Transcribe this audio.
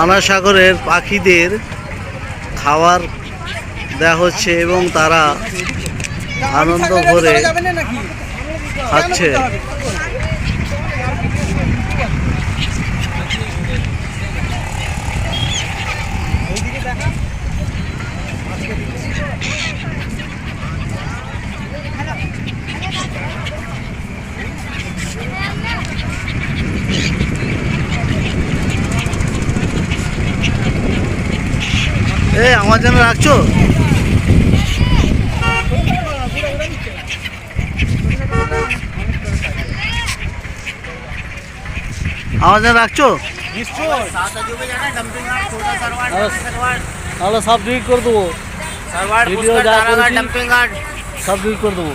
আনা সাগরের পাখিদের খাবার দেওয়া হচ্ছে এবং তারা আনন্দ ভরে খাচ্ছে। আমার জন্য রাখছো? আমার জন্য রাখছো? তাহলে সব ডিলিট করে দেবো, ভিডিও যা করেছি সব ডিলিট করে দেবো।